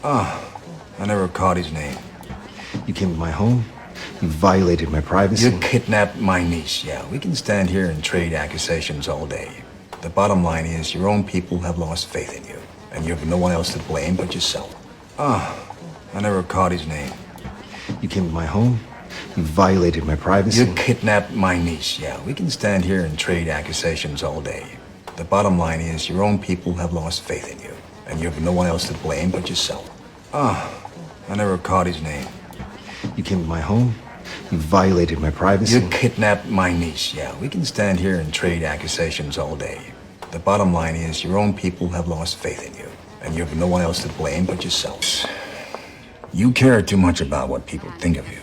Oh, I never caught his name. You came to my home. You violated my privacy. You kidnapped my niece, yeah. We can stand here and trade accusations all day. The bottom line is your own people have lost faith in you, and you have no one else to blame but yourself. Oh, I never caught his name. You came to my home. You violated my privacy. You kidnapped my niece, yeah. We can stand here and trade accusations all day. The bottom line is your own people have lost faith in you, and you have no one else to blame but yourself. Oh, I never caught his name. You came to my home. You violated my privacy. You kidnapped my niece, yeah. We can stand here and trade accusations all day. The bottom line is your own people have lost faith in you, and you have no one else to blame but yourself. You care too much about what people think of you.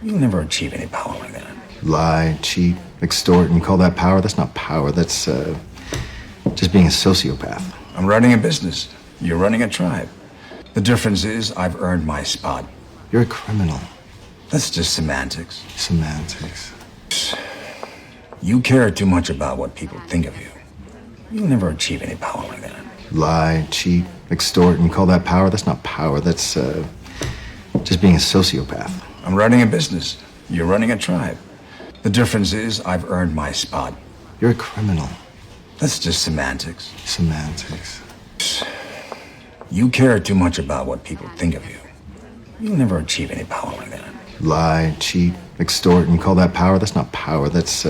You'll never achieve any power like that. Lie, cheat, extort, and you call that power? That's not power. That's just being a sociopath. I'm running a business. You're running a tribe. The difference is I've earned my spot. You're a criminal. That's just semantics. Semantics. You care too much about what people think of you. You'll never achieve any power like that. Lie, cheat, extort, and you call that power? That's not power. That's just being a sociopath. I'm running a business. You're running a tribe. The difference is I've earned my spot. You're a criminal. That's just semantics. Semantics. You care too much about what people think of you. You'll never achieve any power like that. Lie, cheat, extort, and you call that power? That's not power. That's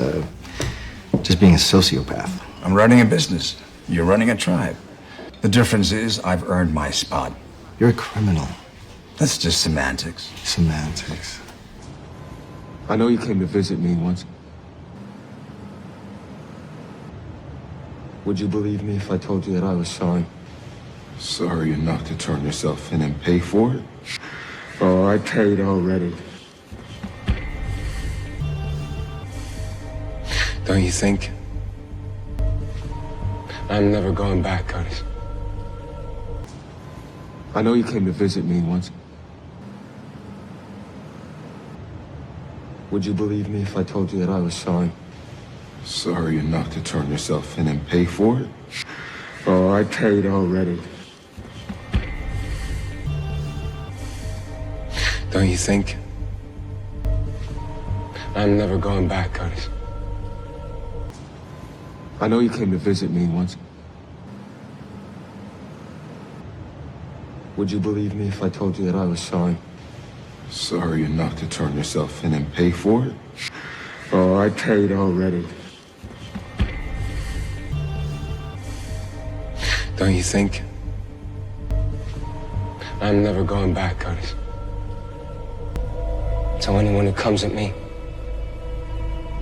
just being a sociopath. I'm running a business. You're running a tribe. The difference is I've earned my spot. You're a criminal. That's just semantics. Semantics. I know you came to visit me once. Would you believe me if I told you that I was sorry? Sorry enough to turn yourself in and pay for it? Oh, I paid already. Don't you think? I'm never going back, Curtis. I know you came to visit me once. Would you believe me if I told you that I was sorry? Sorry enough to turn yourself in and pay for it? Oh, I paid already. Don't you think? I'm never going back, Curtis. I know you came to visit me once. Would you believe me if I told you that I was sorry? Sorry enough to turn yourself in and pay for it? Oh, I paid already. Don't you think? I'm never going back, Curtis. So anyone who comes at me,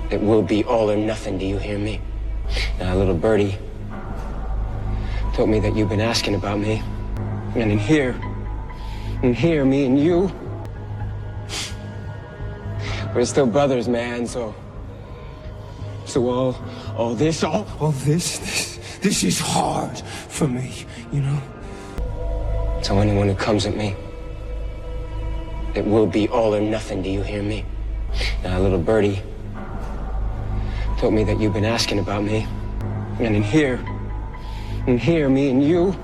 it will be all or nothing, do you hear me? Now, little birdie told me that you've been asking about me. And in here, me and you, we're still brothers, man, so all this is hard for me, you know? So anyone who comes at me, it will be all or nothing, do you hear me? Now, little birdie told me that you've been asking about me. And in here, me and you,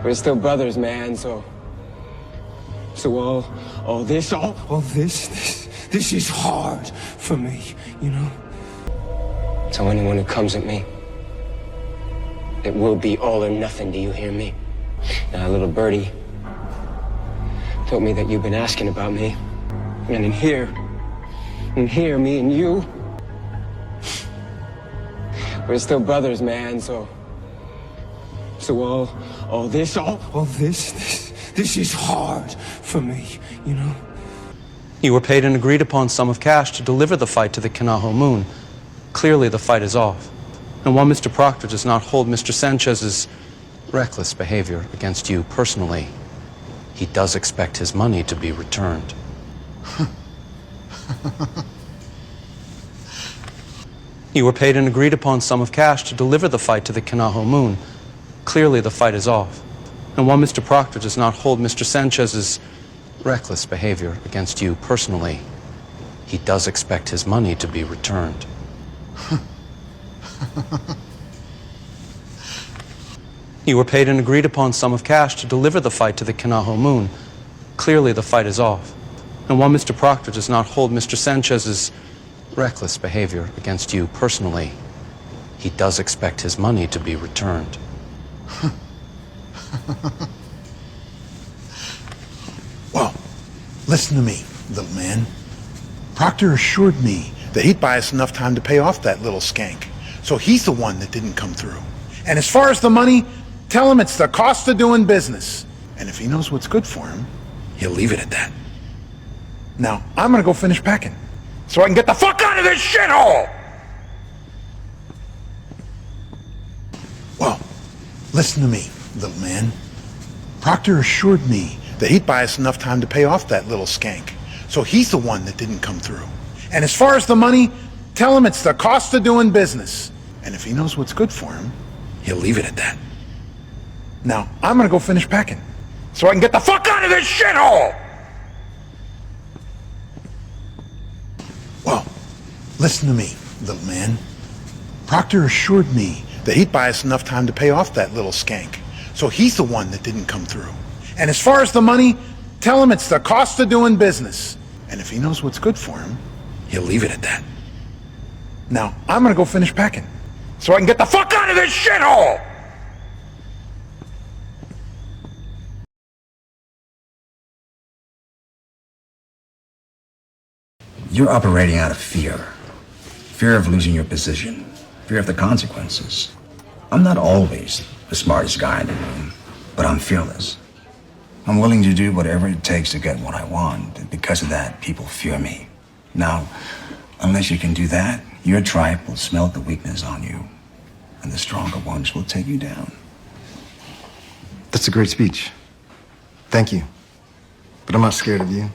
we're still brothers, man, so all this is hard for me, you know? So anyone who comes at me, it will be all or nothing, do you hear me? Now, little birdie told me that you've been asking about me. And in here, me and you, we're still brothers, man, so all this is hard for me, you know? You were paid an agreed-upon sum of cash to deliver the fight to the Kanaho Moon. Clearly, the fight is off. And while Mr. Proctor does not hold Mr. Sanchez's reckless behavior against you personally, he does expect his money to be returned. You were paid an agreed-upon sum of cash to deliver the fight to the Kanaho Moon. Clearly, the fight is off. And while Mr. Proctor does not hold Mr. Sanchez's reckless behavior against you personally, he does expect his money to be returned. You were paid an agreed-upon sum of cash to deliver the fight to the Kanaho Moon. Clearly, the fight is off. And while Mr. Proctor does not hold Mr. Sanchez's reckless behavior against you personally, he does expect his money to be returned. Well, listen to me, little man. Proctor assured me that he'd buy us enough time to pay off that little skank. So he's the one that didn't come through. And as far as the money, tell him it's the cost of doing business. And if he knows what's good for him, he'll leave it at that. Now, I'm gonna go finish packing, so I can get the fuck out of this shithole! Well, listen to me, little man. Proctor assured me that he'd buy us enough time to pay off that little skank. So he's the one that didn't come through. And as far as the money, tell him it's the cost of doing business. And if he knows what's good for him, he'll leave it at that. Now, I'm gonna go finish packing, so I can get the fuck out of this shithole! Well, listen to me, little man. Proctor assured me that he'd buy us enough time to pay off that little skank. So he's the one that didn't come through. And as far as the money, tell him it's the cost of doing business. And if he knows what's good for him, he'll leave it at that. Now, I'm gonna go finish packing, so I can get the fuck out of this shithole! You're operating out of fear. Fear of losing your position. Fear of the consequences. I'm not always the smartest guy in the room, but I'm fearless. I'm willing to do whatever it takes to get what I want, and because of that, people fear me. Now, unless you can do that, your tribe will smell the weakness on you, and the stronger ones will take you down. That's a great speech. Thank you. But I'm not scared of you.